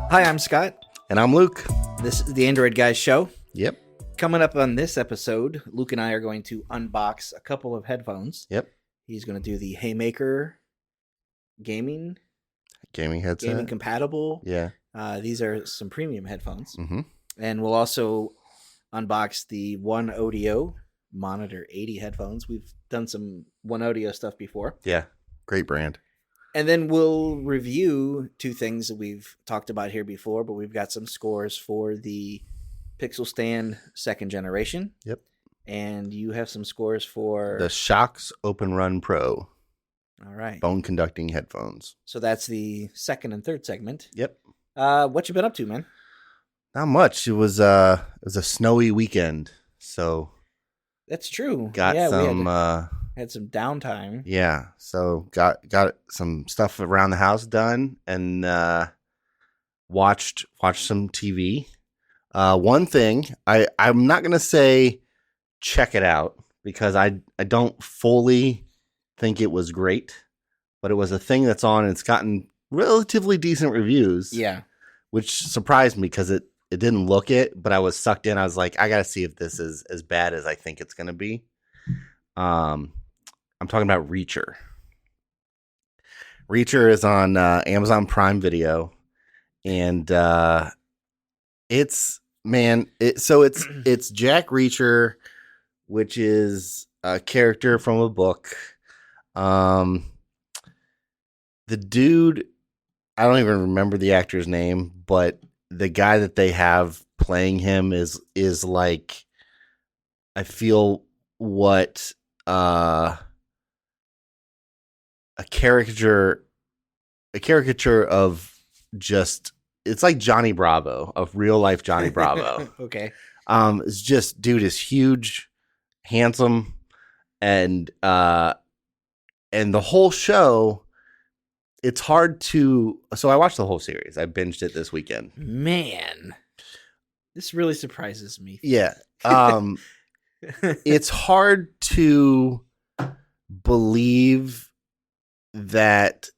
Hi, I'm Scott. And I'm Luke. This is the Android Guys show. Yep. Coming up on this episode, Luke and I are going to unbox a couple of headphones. Yep. He's going to do the Haymaker gaming headset. gaming compatible. Yeah. These are some premium headphones. Mm-hmm. And we'll also unbox the OneOdio Monitor 80 headphones. We've done some OneOdio stuff before. Yeah. Great brand. And then we'll review two things that we've talked about here before, but we've got some scores for the Pixel Stand second generation. Yep. And you have some scores for The Shokz OpenRun Pro. All right. Bone conducting headphones. So that's the second and third segment. Yep. What you been up to, man? Not much. It was a snowy weekend, so That's true. got some. We had some downtime. Yeah. So got some stuff around the house done and watched some TV. One thing I'm not gonna say check it out because I don't fully think it was great, but it was a thing that's on and it's gotten relatively decent reviews. Yeah. Which surprised me because it didn't look it, but I was sucked in. I was like, I gotta see if this is as bad as I think it's gonna be. I'm talking about Reacher. Reacher is on Amazon Prime Video, and it's Jack Reacher, which is a character from a book. The dude, I don't even remember the actor's name, but the guy that they have playing him is like, I feel what a caricature of just, it's like Johnny Bravo, of real life Johnny Bravo. Okay. It's just, dude is huge, handsome, and the whole show, it's hard to, so I watched the whole series. I binged it this weekend. Man, this really surprises me. Yeah. It's hard to believe that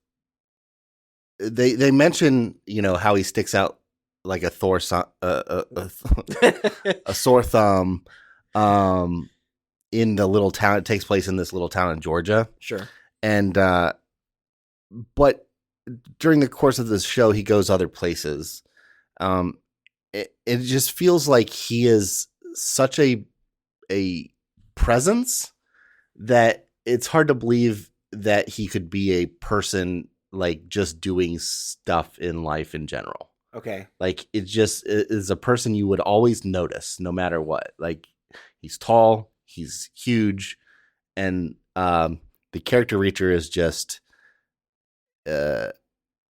they mention, how he sticks out like a a sore thumb in the little town. It takes place in this little town in Georgia. Sure. And but during the course of this show, he goes other places. It just feels like he is such a presence that it's hard to believe that he could be a person like just doing stuff in life in general. Okay. Like it just is a person you would always notice no matter what. Like he's tall, he's huge, and the character Reacher is just it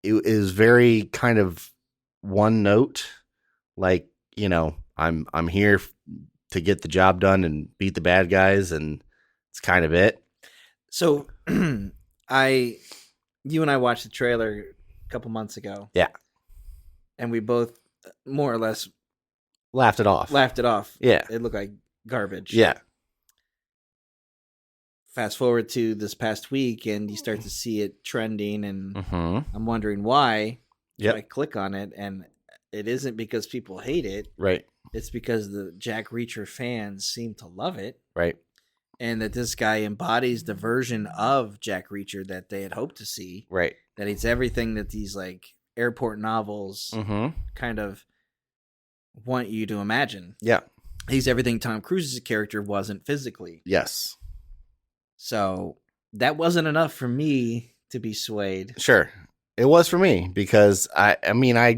is very kind of one note. Like, I'm here to get the job done and beat the bad guys, and it's kind of it. So you and I watched the trailer a couple months ago. Yeah. And we both more or less laughed it off. Yeah. It looked like garbage. Yeah. Fast forward to this past week and you start to see it trending and I'm wondering why. Yeah. I click on it and it isn't because people hate it. Right. It's because the Jack Reacher fans seem to love it. Right. And that this guy embodies the version of Jack Reacher that they had hoped to see. Right. That he's everything that these like airport novels kind of want you to imagine. Yeah. He's everything Tom Cruise's character wasn't physically. Yes. So that wasn't enough for me to be swayed. Sure. It was for me because I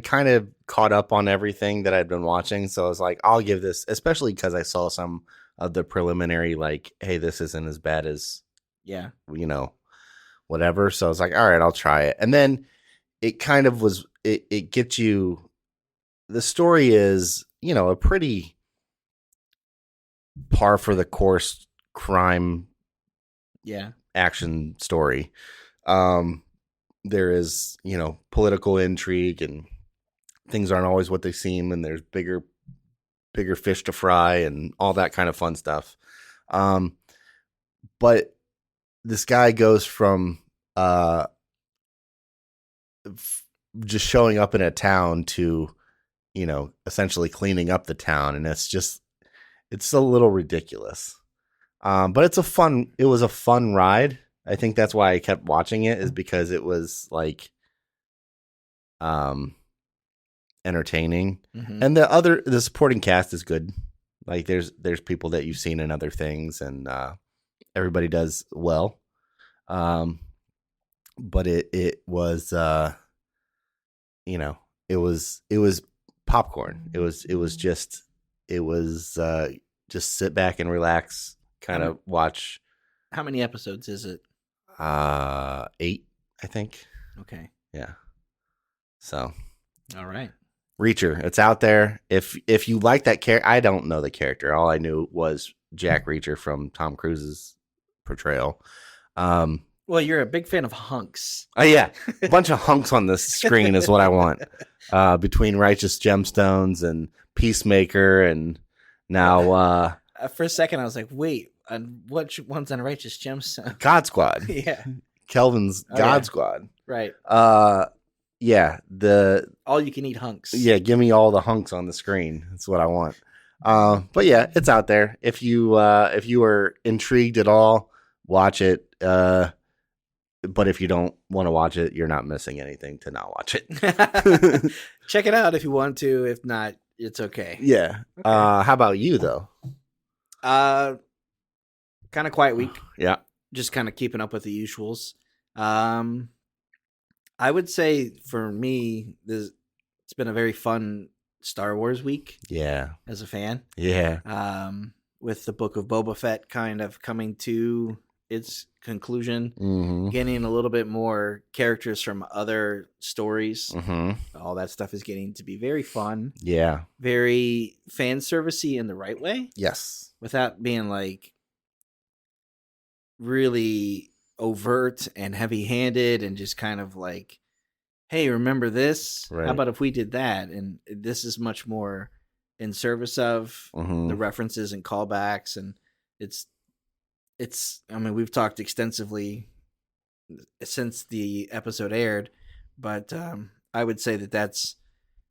kind of caught up on everything that I'd been watching. So I was like, I'll give this, especially because I saw some of the preliminary, like, hey, this isn't as bad as, whatever. So I was like, all right, I'll try it. And then it kind of was, it gets you, the story is, a pretty par for the course crime action story. There is, political intrigue and things aren't always what they seem. And there's bigger fish to fry and all that kind of fun stuff. But this guy goes from just showing up in a town to, essentially cleaning up the town. And it's a little ridiculous. But it was a fun ride. I think that's why I kept watching it, is because it was like, entertaining. Mm-hmm. And the supporting cast is good. Like there's people that you've seen in other things, and everybody does well. But it was it was popcorn. It was just sit back and relax, kind of watch. How many episodes is it? 8, I think. Okay. Yeah. So. All right. Reacher, it's out there. If you like that character, I don't know the character. All I knew was Jack Reacher from Tom Cruise's portrayal. Well, you're a big fan of hunks. Oh yeah, a bunch of hunks on the screen is what I want. Between Righteous Gemstones and Peacemaker, and now for a second I was like, wait, what one's on Righteous Gemstone? God Squad. Yeah, Kelvin's God Squad. Right. Yeah, all you can eat hunks. Yeah, give me all the hunks on the screen. That's what I want. But yeah, it's out there. If you are intrigued at all, watch it. But if you don't want to watch it, you're not missing anything to not watch it. Check it out if you want to. If not, it's okay. Yeah. Okay. How about you though? Kind of quiet week. Yeah. Just kind of keeping up with the usuals. I would say for me, it's been a very fun Star Wars week. Yeah. As a fan. Yeah. With the Book of Boba Fett kind of coming to its conclusion, mm-hmm. getting a little bit more characters from other stories. Mm-hmm. All that stuff is getting to be very fun. Yeah. Very fan servicey in the right way. Yes. Without being like really overt and heavy-handed and just kind of like, hey, remember this? Right. How about if we did that? And this is much more in service of mm-hmm. the references and callbacks, and it's I mean, we've talked extensively since the episode aired, but I would say that's,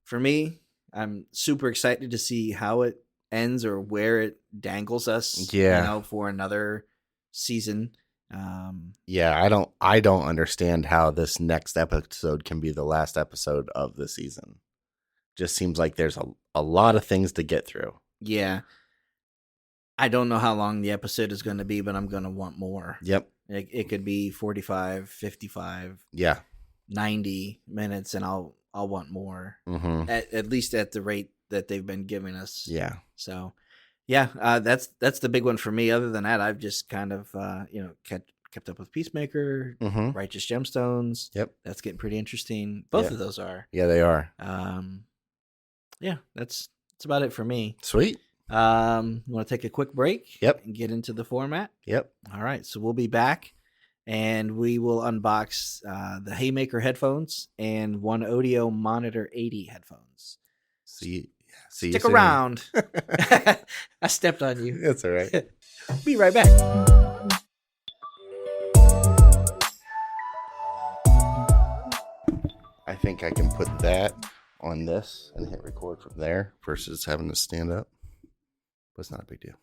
for me, I'm super excited to see how it ends or where it dangles us, for another season. Yeah, I don't understand how this next episode can be the last episode of the season. Just seems like there's a lot of things to get through. Yeah. I don't know how long the episode is going to be, but I'm going to want more. Yep. It could be 45, 55, 90 minutes, and I'll want more. Mm-hmm. At least at the rate that they've been giving us. Yeah. So, yeah, that's the big one for me. Other than that, I've just kind of kept up with Peacemaker, mm-hmm. Righteous Gemstones. Yep. That's getting pretty interesting. Both of those are. Yeah, they are. Yeah, that's about it for me. Sweet. You want to take a quick break? Yep. And get into the format? Yep. All right. So we'll be back, and we will unbox the Haymaker headphones and OneOdio Monitor 80 headphones. See Stick around. I stepped on you. That's all right. Be right back. I think I can put that on this and hit record from there versus having to stand up. But it's not a big deal.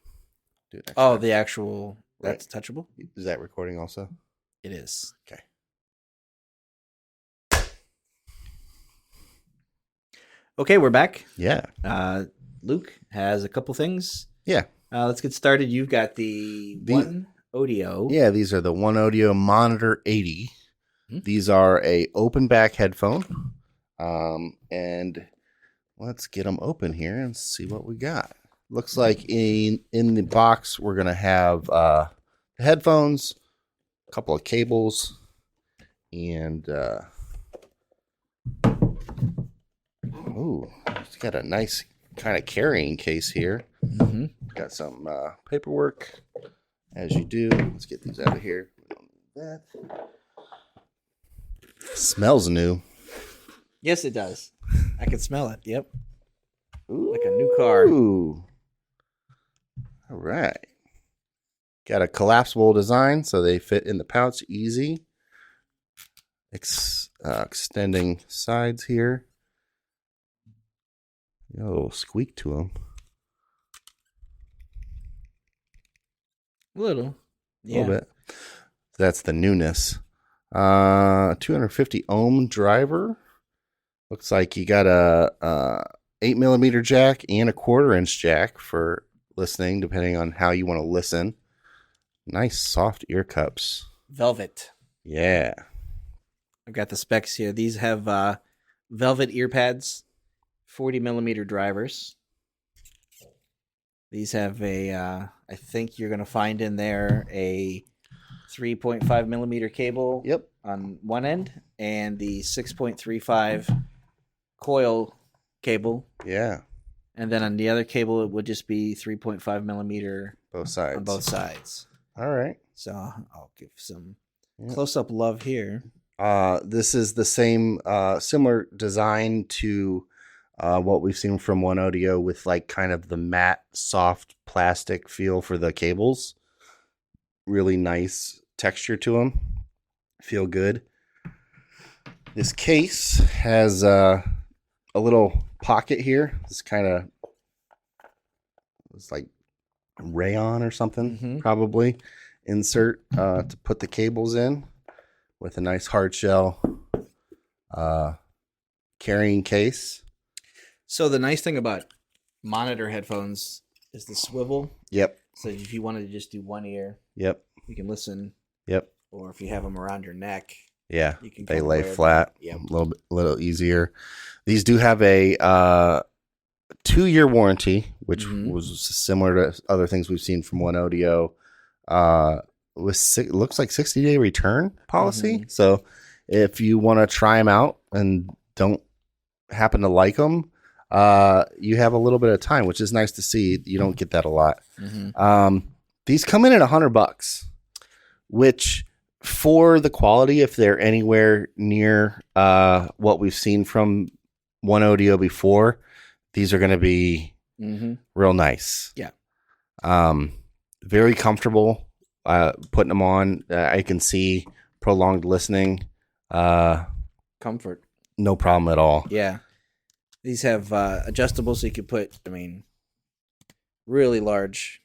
Do it next time. The actual, that's touchable? Is that recording also? It is. Okay. Okay, we're back. Yeah. Luke has a couple things. Yeah. Let's get started. You've got the OneOdio. Yeah, these are the OneOdio Monitor 80. Mm-hmm. These are a open back headphone. And let's get them open here and see what we got. Looks like in the box we're gonna have the headphones, a couple of cables, and it's got a nice kind of carrying case here. Mm-hmm. Got some paperwork, as you do. Let's get these out of here. We don't need that. Smells new. Yes, it does. I can smell it. Yep. Ooh. Like a new car. All right. Got a collapsible design, so they fit in the pouch easy. extending sides here. Got a little squeak to them. A little. Yeah. A little bit. That's the newness. 250 ohm driver. Looks like you got a 8mm jack and a 1/4-inch jack for listening, depending on how you want to listen. Nice soft ear cups. Velvet. Yeah. I've got the specs here. These have velvet ear pads, 40mm drivers. These have I think you're going to find in there a 3.5mm cable. Yep. On one end, and the 6.35 coil cable. Yeah. And then on the other cable, it would just be 3.5mm both sides. On both sides. All right. So I'll give some close-up love here. This is the same similar design to what we've seen from OneOdio, with like kind of the matte, soft plastic feel for the cables. Really nice texture to them. Feel good. This case has a little pocket here. This kind of, it's like rayon or something, probably. Insert to put the cables in, with a nice hard shell carrying case. So the nice thing about monitor headphones is the swivel. Yep. So if you wanted to just do one ear, you can listen. Yep. Or if you have them around your neck, yeah, you can they lay flat. Yep. A little easier. These do have a 2-year warranty, which was similar to other things we've seen from OneOdio. Looks like 60-day return policy. So if you want to try them out and don't happen to like them, you have a little bit of time, which is nice to see. You don't get that a lot. These come in at $100, which, for the quality, if they're anywhere near what we've seen from OneOdio before, these are going to be real nice. Yeah. Very comfortable putting them on. I can see prolonged listening. Comfort. No problem at all. Yeah. These have adjustable, so you could put, really large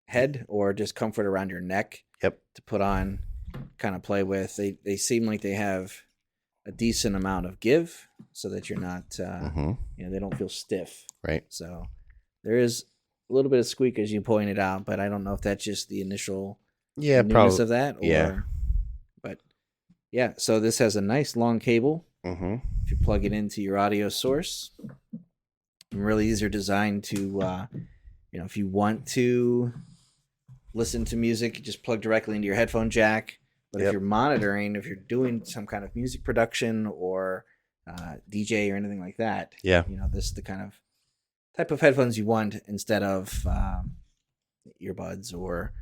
head or just comfort around your neck. Yep. To put on, kind of play with. They seem like they have a decent amount of give, so that you're not, they don't feel stiff. Right. So there is a little bit of squeak, as you pointed out, but I don't know if that's just the initial newness of that. Or, but yeah, so this has a nice long cable. If you plug it into your audio source, and really these are designed to, if you want to listen to music, you just plug directly into your headphone jack. But if you're monitoring, if you're doing some kind of music production or DJ or anything like that, this is the kind of type of headphones you want, instead of earbuds or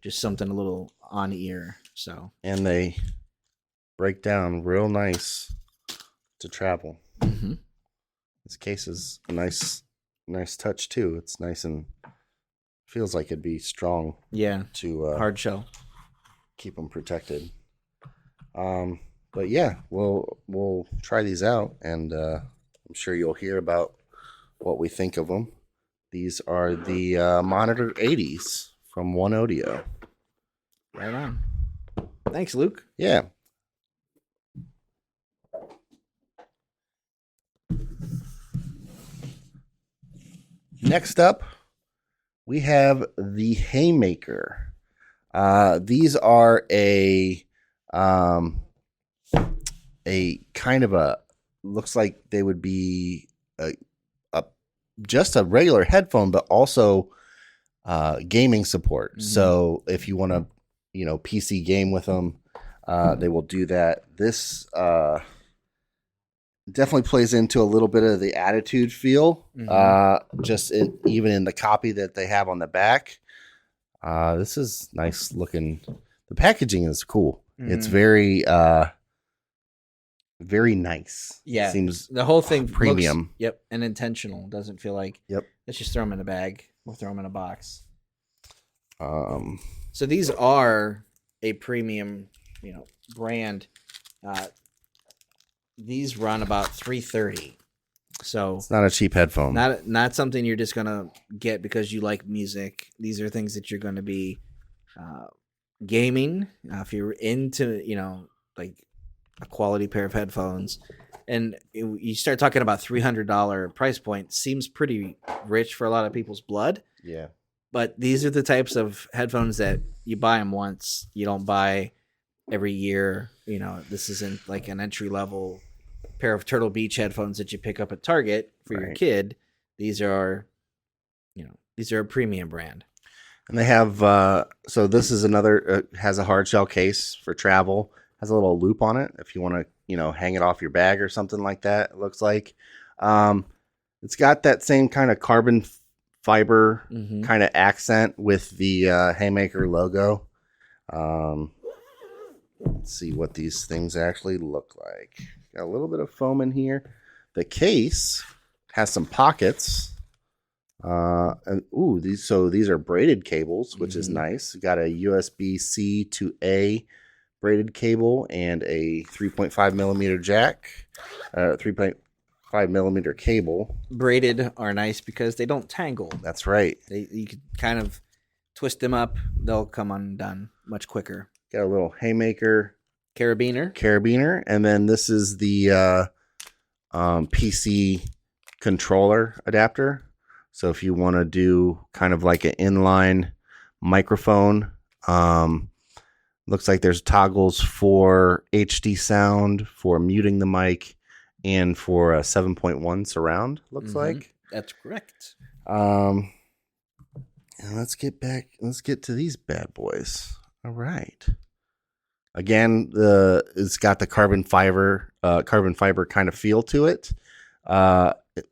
just something a little on ear. So, and they break down real nice to travel. This case is a nice touch too. It's nice and feels like it'd be strong. Yeah. To hard shell. Keep them protected. But yeah, we'll try these out, and I'm sure you'll hear about what we think of them. These are the Monitor 80s from OneOdio. Right on. Thanks, Luke. Yeah. Next up, we have the Haymaker. These are a kind of a, looks like they would be just a regular headphone, but also gaming support. So if you want to, PC game with them, they will do that. This definitely plays into a little bit of the attitude feel, even in the copy that they have on the back. This is nice looking. The packaging is cool. It's very very nice. Yeah, seems the whole thing premium. Looks, and intentional. Doesn't feel like let's just throw them in a bag. We'll throw them in a box. So these are a premium, brand. these run about $330. So It's not a cheap headphone. Not something you're just gonna get because you like music. These are things that you're gonna be gaming. If you're into, like a quality pair of headphones, and you start talking about $300 price point, seems pretty rich for a lot of people's blood. Yeah. But these are the types of headphones that you buy them once. You don't buy every year. This isn't like an entry level pair of Turtle Beach headphones that you pick up at Target for your kid. These are a premium brand. And they have, so this is another, has a hard shell case for travel, has a little loop on it if you want to, hang it off your bag or something like that, it looks like. It's got that same kind of carbon fiber kind of accent with the Haymaker logo. Let's see what these things actually look like. Got a little bit of foam in here. The case has some pockets. These are braided cables, which is nice. Got a USB-C to A braided cable and a 3.5 millimeter jack, 3.5 millimeter cable. Braided are nice because they don't tangle. That's right. You could kind of twist them up; they'll come undone much quicker. Got a little Haymaker carabiner, and then this is the PC controller adapter. So if you want to do kind of like an inline microphone, looks like there's toggles for HD sound, for muting the mic, and for a 7.1 surround, looks like. That's correct. And let's get to these bad boys. All right. Again, it's got the carbon fiber kind of feel to it,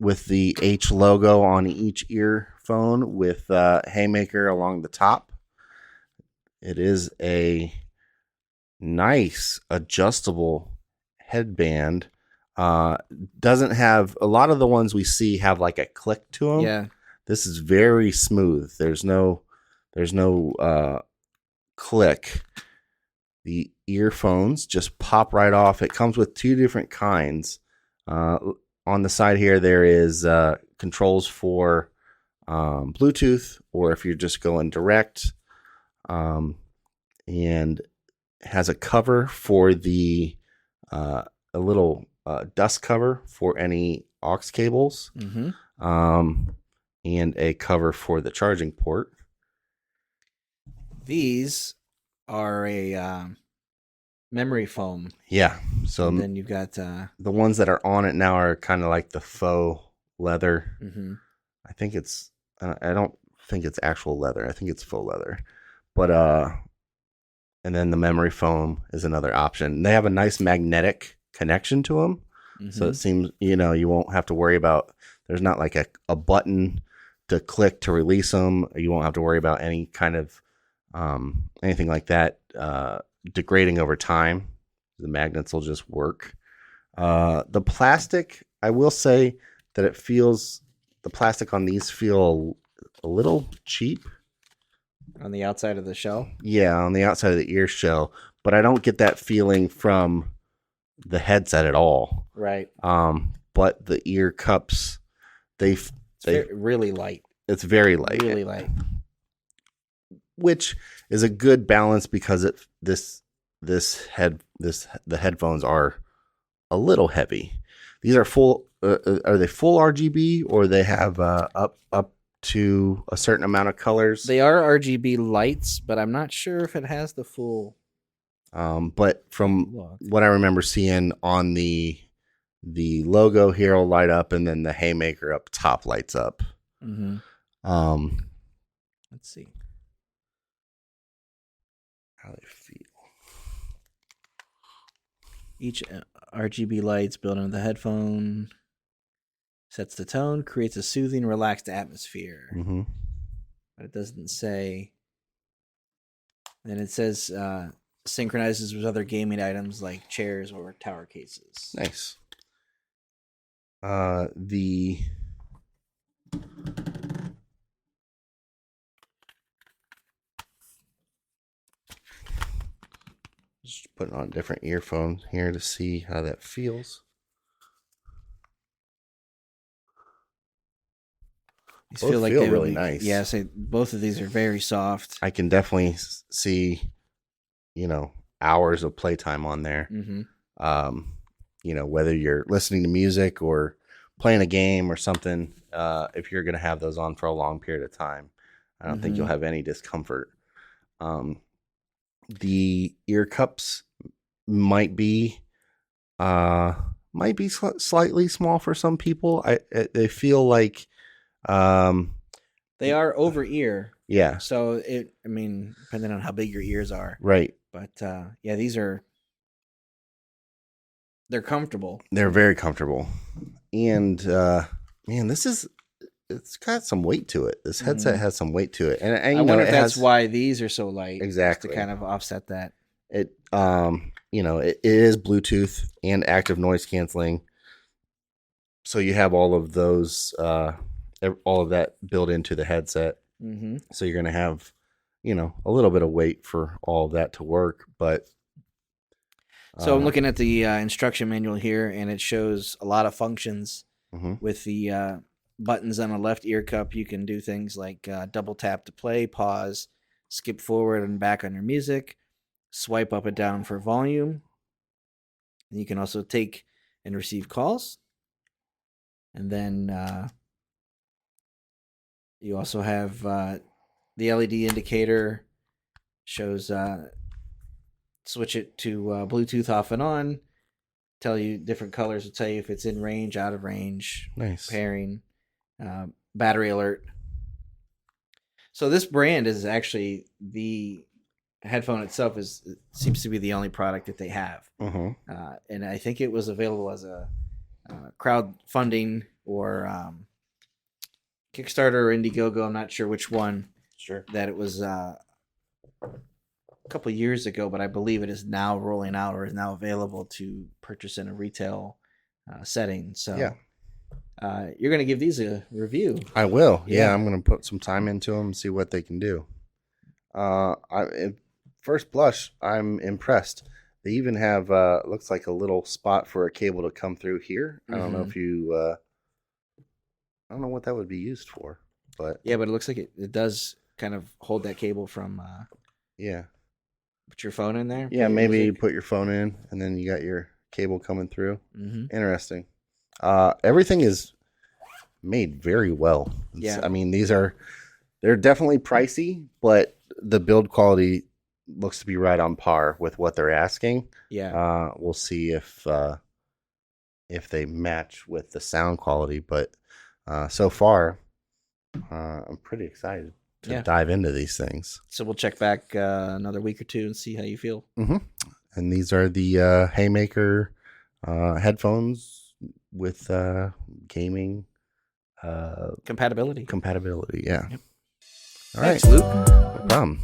with the H logo on each earphone with Haymaker along the top. It is a nice adjustable headband. Doesn't have, a lot of the ones we see have like a click to them. Yeah. This is very smooth. There's no click. The earphones just pop right off. It comes with two different kinds. On the side here, there is controls for Bluetooth, or if you're just going direct, and has a cover for the a little dust cover for any aux cables, and a cover for the charging port. These are a memory foam. Yeah. So and then you've got the ones that are on it now are kind of like the faux leather. I think it's, I don't think it's actual leather. I think it's faux leather. But and then the memory foam is another option. They have a nice magnetic connection to them. So it seems, you won't have to worry about, there's not like a button to click to release them. You won't have to worry about any kind of anything like that degrading over time. The magnets will just work. The plastic, I will say that the plastic on these feel a little cheap. On the outside of the shell? Yeah, on the outside of the ear shell. But I don't get that feeling from the headset at all. Right. But the ear cups, they really light. It's very light. Really light. Which is a good balance because the headphones are a little heavy. These are full. Are they full RGB, or they have up to a certain amount of colors? They are RGB lights, but I'm not sure if it has the full. But from what I remember seeing on the logo here will light up, and then the Haymaker up top lights up. Let's see how they feel. Each RGB lights built into the headphone sets the tone, creates a soothing, relaxed atmosphere. But it doesn't say. Then it says synchronizes with other gaming items like chairs or tower cases. Nice. Just putting on different earphones here to see how that feels. These Both like feel they would really be- nice. Yeah, both of these are very soft. I can definitely see, hours of playtime on there. Mm-hmm. Whether you're listening to music or playing a game or something, if you're going to have those on for a long period of time, I don't think you'll have any discomfort. The ear cups might be slightly small for some people. They feel like they are over ear. Yeah. So depending on how big your ears are. Right. But they're comfortable. They're very comfortable. And man, it's got some weight to it. This headset has some weight to it. And I wonder if that's why these are so light. Exactly. To kind of offset that. It it is Bluetooth and active noise canceling. So you have all of those all of that built into the headset. Mm-hmm. So you're going to have, a little bit of weight for all of that to work. But so I'm looking at the instruction manual here, and it shows a lot of functions with the buttons on the left ear cup. You can do things like double tap to play, pause, skip forward and back on your music, swipe up and down for volume. And you can also take and receive calls. And then you also have the LED indicator shows switch it to Bluetooth off and on, tell you different colors, will tell you if it's in range, out of range, nice pairing, battery alert. So this brand is actually the headphone itself seems to be the only product that they have. And I think it was available as a crowdfunding or Kickstarter or Indiegogo. I'm not sure which one. Sure. That it was a couple of years ago, but I believe it is now rolling out or is now available to purchase in a retail setting. So you're going to give these a review. I will. Yeah, I'm going to put some time into them and see what they can do. First blush, I'm impressed. They even have looks like a little spot for a cable to come through here. I don't know if you I don't know what that would be used for, but yeah, but it looks like it does kind of hold that cable from put your phone in there. Yeah, maybe you put your phone in and then you got your cable coming through. Interesting. Everything is made very well. I mean, they're definitely pricey, but the build quality looks to be right on par with what they're asking. Yeah. We'll see if they match with the sound quality, but so far, I'm pretty excited to dive into these things. So we'll check back another week or two and see how you feel. And these are the Haymaker headphones with gaming compatibility. Yeah. Yep. All Thanks, right, Luke. No problem.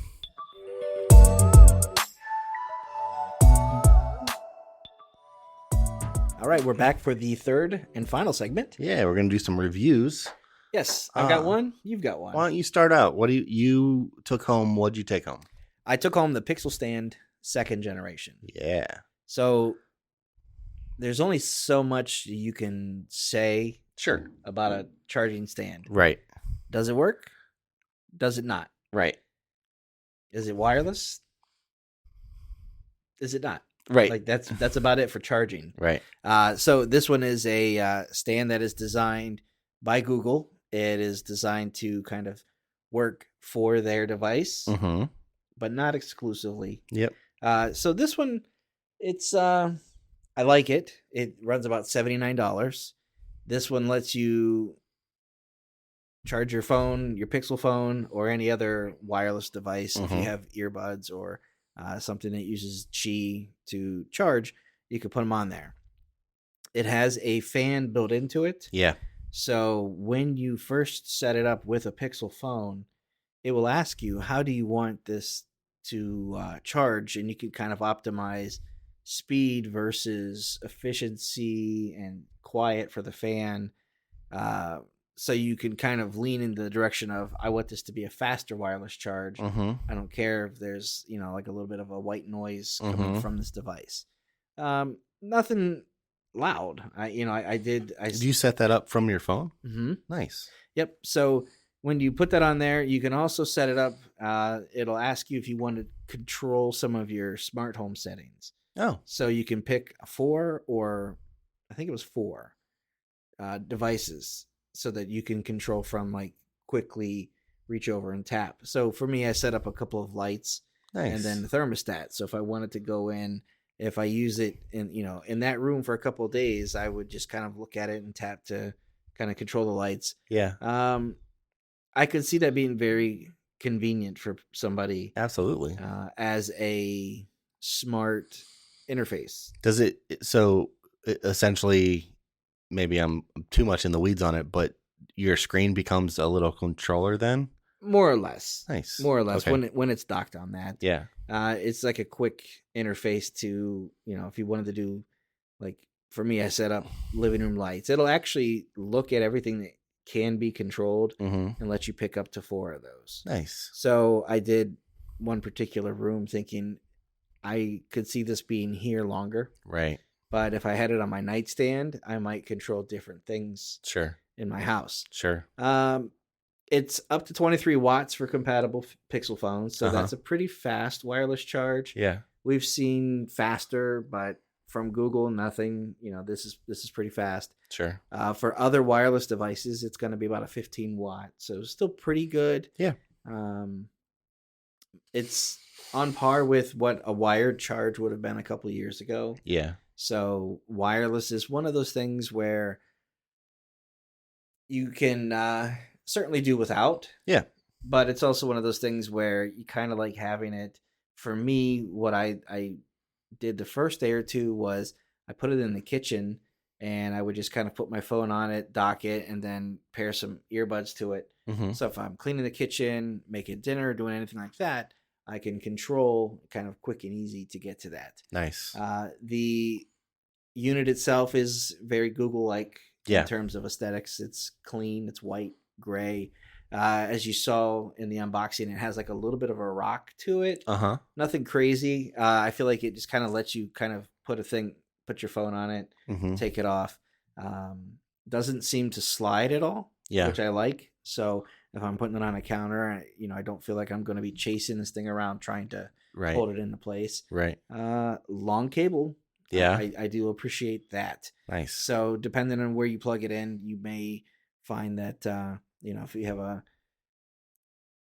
All right, we're back for the third and final segment. Yeah, we're gonna do some reviews. Yes, I've got one. You've got one. Why don't you start out? What do you took home? What'd you take home? I took home the Pixel Stand 2nd generation. Yeah. So there's only so much you can say about a charging stand. Right. Does it work? Does it not? Right. Is it wireless? Is it not? Right. Like that's about it for charging. Right. So this one is a stand that is designed by Google. It is designed to kind of work for their device, but not exclusively. Yep. So this one, it's I like it. It runs about $79. This one lets you charge your phone, your Pixel phone, or any other wireless device. If you have earbuds or something that uses Qi to charge, you can put them on there. It has a fan built into it. Yeah. So when you first set it up with a Pixel phone, it will ask you, how do you want this to charge? And you can kind of optimize speed versus efficiency and quiet for the fan. So you can kind of lean in the direction of, I want this to be a faster wireless charge. I don't care if there's, like a little bit of a white noise coming from this device. Nothing loud. Did you set that up from your phone? Mm-hmm. Nice. Yep. So when you put that on there, you can also set it up. It'll ask you if you want to control some of your smart home settings. Oh, So you can pick 4 or I think it was 4 devices so that you can control from, like, quickly reach over and tap. So for me, I set up a couple of lights nice. and then the thermostat. So if I wanted to go in, if I use it in that room for a couple of days, I would just kind of look at it and tap to kind of control the lights. Yeah. I could see that being very convenient for somebody. Absolutely. As a smart interface. Does it, so essentially, maybe I'm too much in the weeds on it, but your screen becomes a little controller then? More or less. Nice. More or less, okay. when it's docked on that. Yeah. It's like a quick interface to, if you wanted to do, like, for me, I set up living room lights. It'll actually look at everything that can be controlled and let you pick up to 4 of those. Nice. So I did one particular room thinking I could see this being here longer. Right. But if I had it on my nightstand, I might control different things. Sure. In my house. Sure. It's up to 23 watts for compatible Pixel phones. So that's a pretty fast wireless charge. Yeah. We've seen faster, but from Google, nothing. This is pretty fast. Sure. For other wireless devices, it's going to be about a 15 watt. So still pretty good. Yeah. It's on par with what a wired charge would have been a couple of years ago. Yeah. So wireless is one of those things where you can certainly do without. Yeah. But it's also one of those things where you kind of like having it. For me, what I did the first day or two was I put it in the kitchen and I would just kind of put my phone on it, dock it, and then pair some earbuds to it. So if I'm cleaning the kitchen, making dinner, doing anything like that, I can control kind of quick and easy to get to that. Nice. The unit itself is very Google-like. Yeah. In terms of aesthetics, it's clean, it's white, gray. As you saw in the unboxing, it has like a little bit of a rock to it. Nothing crazy. I feel like it just kind of lets you kind of put your phone on it, take it off. Doesn't seem to slide at all, which I like. So if I'm putting it on a counter, I don't feel like I'm going to be chasing this thing around trying to hold it into place. Right. Long cable. Yeah. I do appreciate that. Nice. So depending on where you plug it in, you may find that, if you have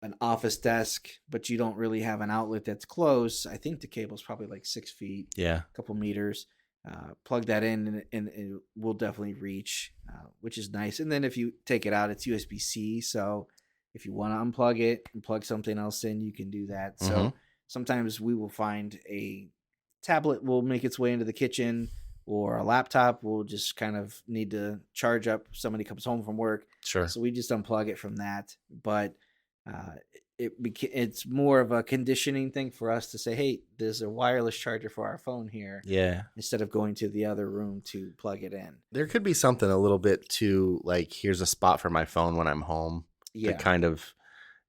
an office desk, but you don't really have an outlet that's close, I think the cable's probably like 6 feet, a couple meters. Plug that in and it will definitely reach, which is nice. And then if you take it out, it's USB-C. So if you want to unplug it and plug something else in, you can do that. So sometimes we will find a tablet will make its way into the kitchen, or a laptop will just kind of need to charge up. Somebody comes home from work. Sure. So we just unplug it from that. But it's more of a conditioning thing for us to say, hey, there's a wireless charger for our phone here. Yeah. Instead of going to the other room to plug it in. There could be something a little bit to, like, here's a spot for my phone when I'm home. Yeah. To kind of,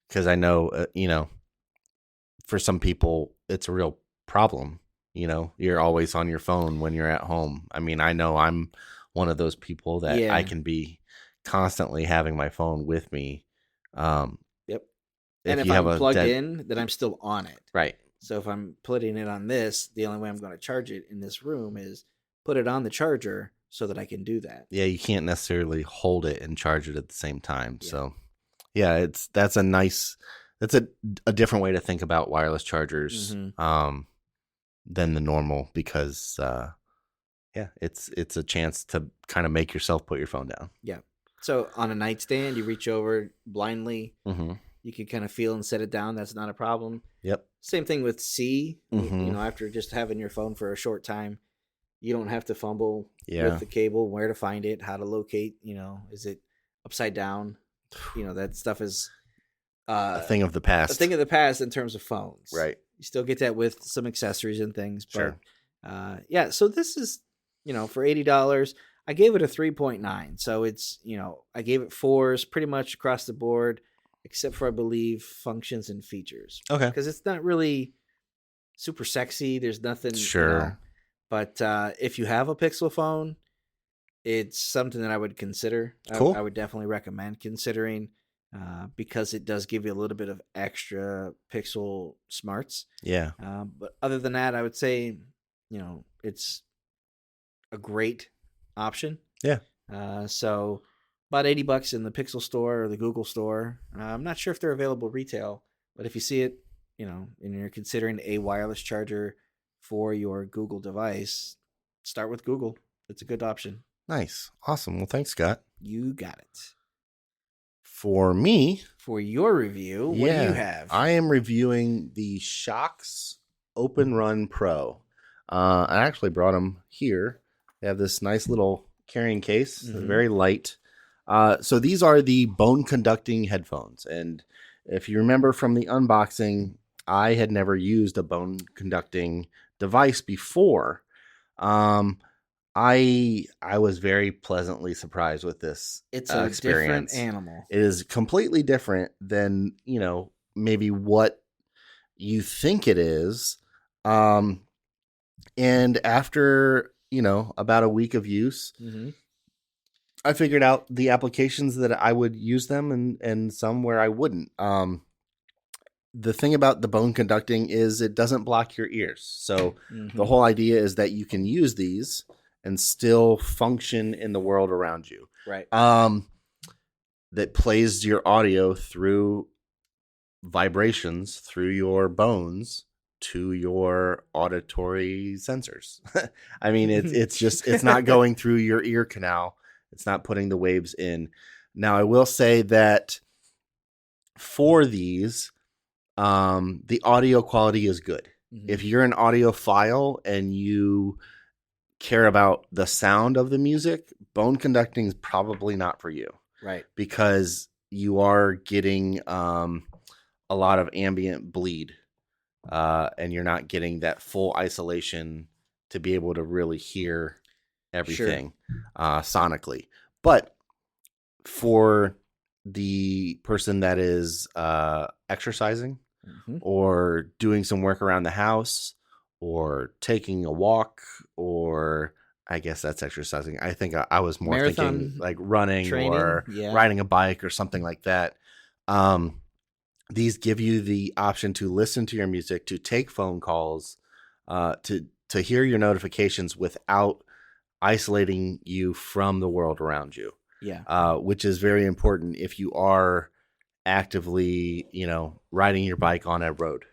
because I know, for some people, it's a real problem. You're always on your phone when you're at home. I mean, I know I'm one of those people that I can be constantly having my phone with me. Yep. And if I'm plugged in, then I'm still on it. Right. So if I'm putting it on this, the only way I'm going to charge it in this room is put it on the charger so that I can do that. Yeah, you can't necessarily hold it and charge it at the same time. Yeah. So, yeah, that's a different way to think about wireless chargers. Than the normal, because it's a chance to kind of make yourself put your phone down. Yeah. So on a nightstand, you reach over blindly. You can kind of feel and set it down. That's not a problem. Yep. Same thing with C. After just having your phone for a short time, you don't have to fumble with the cable, where to find it, how to locate. Is it upside down? That stuff is a thing of the past. A thing of the past in terms of phones. Right. You still get that with some accessories and things. Sure. But so this is, for $80, I gave it a 3.9. So it's, I gave it 4s pretty much across the board, except for, I believe, functions and features. Okay. Because it's not really super sexy. There's nothing. Sure. But if you have a Pixel phone, it's something that I would consider. Cool. I would definitely recommend considering. because it does give you a little bit of extra pixel smarts. Yeah. But other than that, I would say, it's a great option. Yeah. So about $80 in the Pixel store or the Google store. I'm not sure if they're available retail, but if you see it, and you're considering a wireless charger for your Google device, start with Google. It's a good option. Nice. Awesome. Well, thanks, Scott. You got it. For me, for your review, what do you have? I am reviewing the Shokz OpenRun Pro. I actually brought them here. They have this nice little carrying case, very light. So these are the bone conducting headphones. And if you remember from the unboxing, I had never used a bone conducting device before. I was very pleasantly surprised with this. It's a experience. Different animal. It is completely different than, maybe what you think it is. And after, about a week of use, I figured out the applications that I would use them and some where I wouldn't. The thing about the bone conducting is it doesn't block your ears. So the whole idea is that you can use these and still function in the world around you. Right. That plays your audio through vibrations through your bones to your auditory sensors. I mean, it's not going through your ear canal. It's not putting the waves in. Now, I will say that for these, the audio quality is good. If you're an audiophile and you care about the sound of the music, bone conducting is probably not for you. Right. Because you are getting a lot of ambient bleed, and you're not getting that full isolation to be able to really hear everything sonically. But for the person that is exercising or doing some work around the house or taking a walk, or I guess that's exercising. I think I was more thinking like running training, or riding a bike or something like that. These give you the option to listen to your music, to take phone calls, to hear your notifications without isolating you from the world around you. Yeah. Which is very important if you are actively, riding your bike on a road.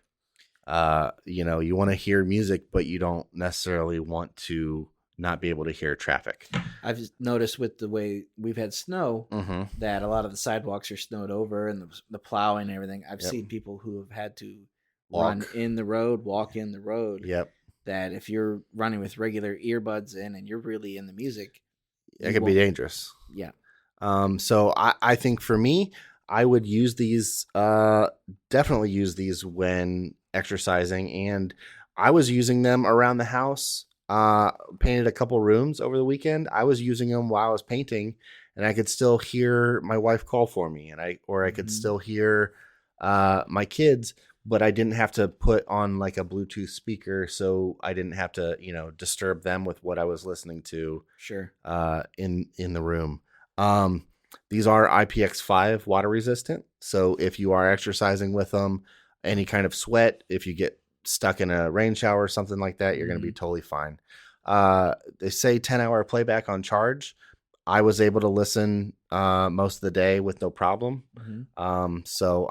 You want to hear music, but you don't necessarily want to not be able to hear traffic. I've noticed with the way we've had snow that a lot of the sidewalks are snowed over and the plowing and everything. I've seen people who have had to run in the road, walk in the road. Yep. That if you're running with regular earbuds in and you're really in the music, it could be dangerous. Yeah. So I think for me, I would use these, definitely use these when exercising, and I was using them around the house. Painted a couple rooms over the weekend. I was using them while I was painting, and I could still hear my wife call for me, and I could still hear my kids, but I didn't have to put on like a Bluetooth speaker, so I didn't have to disturb them with what I was listening to. Sure. In the room. These are IPX5 water resistant, so if you are exercising with them, any kind of sweat, if you get stuck in a rain shower or something like that, you're going to be totally fine. They say 10-hour playback on charge. I was able to listen most of the day with no problem. So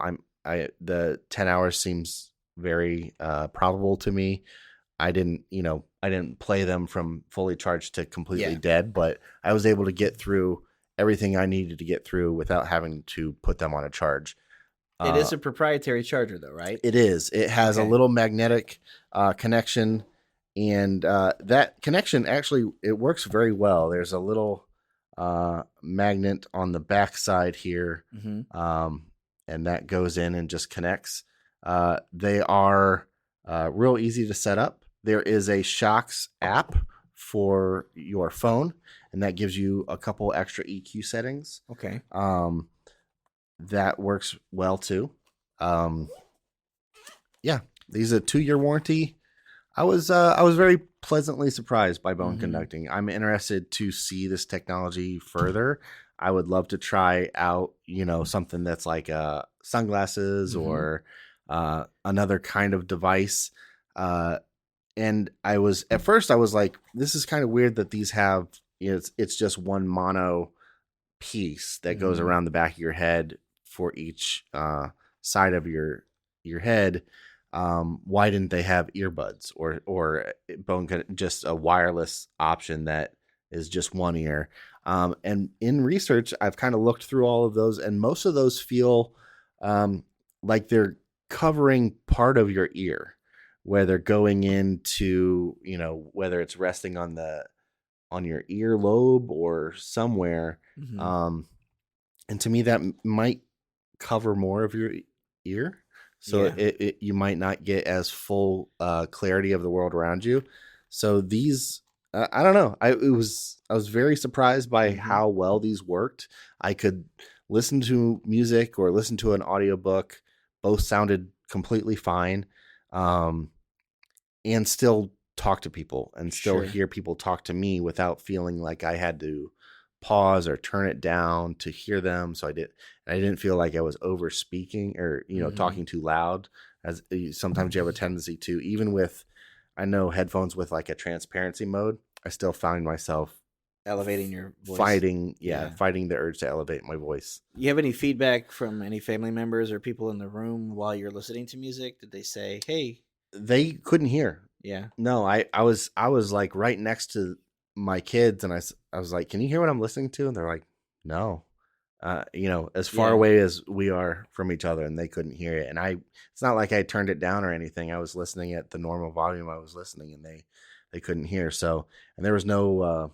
the 10 hours seems very probable to me. I didn't play them from fully charged to completely dead, but I was able to get through everything I needed to get through without having to put them on a charge. It is a proprietary charger, though, right? It is. It has a little magnetic connection, and that connection actually it works very well. There's a little magnet on the back side here, and that goes in and just connects. They are real easy to set up. There is a Shokz app for your phone, and that gives you a couple extra EQ settings. Okay. That works well too. These are 2-year warranty. I was very pleasantly surprised by bone Mhm. conducting. I'm interested to see this technology further. I would love to try out, something that's like sunglasses Mhm. or another kind of device. And at first I was like, this is kind of weird that these have, it's just one mono piece that goes Mhm. around the back of your head for each side of your head. Why didn't they have earbuds or just a wireless option that is just one ear? And in research, I've kind of looked through all of those, and most of those feel like they're covering part of your ear, where they're going into, whether it's resting on your earlobe or somewhere. Mhm. Um, and to me, that might cover more of your ear. So Yeah. you might not get as full clarity of the world around you. So these, I don't know. I was very surprised by Mhm. how well these worked. I could listen to music or listen to an audiobook. Both sounded completely fine. Um, and still talk to people and still Sure. hear people talk to me without feeling like I had to pause or turn it down to hear them. So I didn't feel like I was over speaking or, Mhm. talking too loud, as sometimes you have a tendency to. Even with, I know, headphones with like a transparency mode, I still find myself Elevating your voice. fighting Yeah. fighting the urge to elevate my voice. You have any feedback from any family members or people in the room while you're listening to music? Did they say, "Hey, They couldn't hear. yeah, No, I was like right next to my kids, and I was like, "Can you hear what I'm listening to?" And they're like, "No." As far yeah, away as we are from each other, and they couldn't hear it. And it's not like I turned it down or anything. I was listening at the normal volume I was listening, and they couldn't hear. So, and there was no,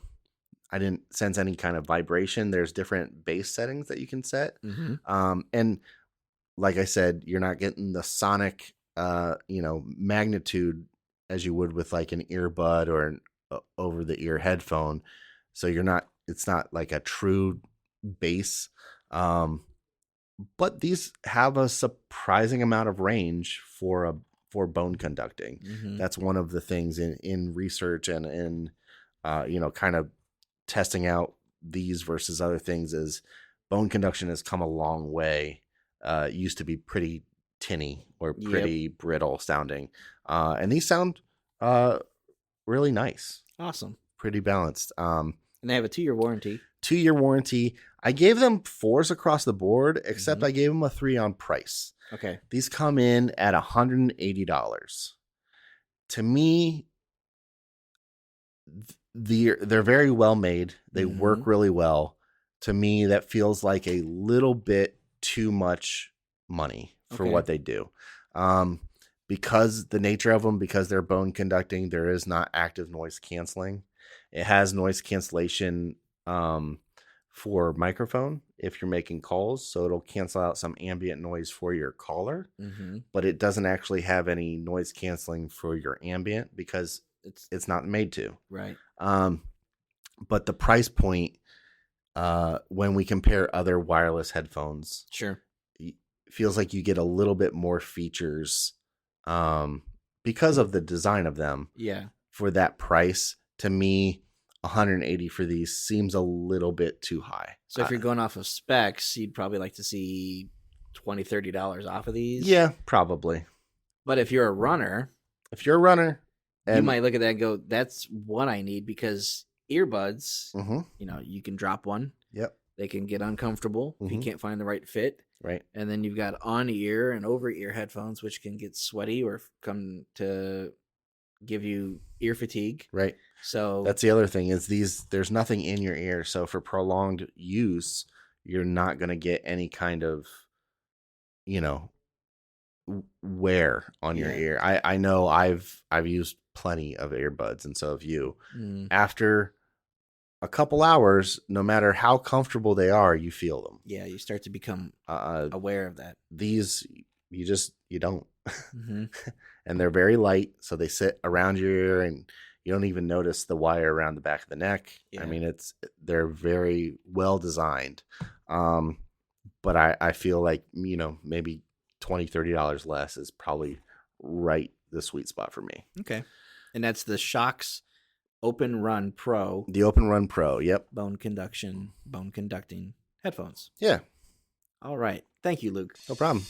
I didn't sense any kind of vibration. There's different bass settings that you can set. mm-hmm. And like I said, you're not getting the sonic, magnitude as you would with like an earbud or an over the ear headphone. So it's not like a true bass. Um, but these have a surprising amount of range for bone conducting. Mm-hmm. That's one of the things in research and in, kind of testing out these versus other things is bone conduction has come a long way. It used to be pretty tinny or Yep, pretty brittle sounding. And these sound really nice, awesome." pretty balanced. And they have a 2-year warranty. 2-year warranty. I gave them 4s across the board, except Mm-hmm. I gave them a 3 on price. Okay. These come in at $180. To me, they're very well made. They Mm-hmm. work really well. To me, that feels like a little bit too much money for Okay. what they do. Because the nature of them, because they're bone conducting, there is not active noise canceling. It has noise cancellation for microphone if you're making calls, so it'll cancel out some ambient noise for your caller, Mm-hmm. but it doesn't actually have any noise canceling for your ambient because it's not made to. Right. Um, but the price point, when we compare other wireless headphones, Sure. feels like you get a little bit more features because of the design of them Yeah. for that price. To me, 180 for these seems a little bit too high. So if you're going off of specs, you'd probably like to see $20-$30 off of these. Yeah, probably. But if you're a runner, If you're a runner, you might look at that and go, "That's what I need," because earbuds, mm-hmm, you can drop one. yep, They can get uncomfortable if you Mhm. can't find the right fit. right, And then you've got on-ear and over-ear headphones, which can get sweaty or come to give you ear fatigue. right. So That's the other thing is there's nothing in your ear, so for prolonged use, you're not going to get any kind of, you know, wear on your Yeah. ear. I know I've used plenty of earbuds, and so have you. Mm, After a couple hours, no matter how comfortable they are, you feel them. yeah, you start to become Uh, aware of that. these you don't, Mm-hmm. and they're very light, so they sit around your ear, and you don't even notice the wire around the back of the neck. Yeah. I mean, they're very well designed. But I feel like, maybe $20-$30 less is probably right the sweet spot for me. Okay. And that's the Shokz OpenRun Pro. The OpenRun Pro. Yep. Bone conducting headphones. Yeah. All right. Thank you, Luke. No problem.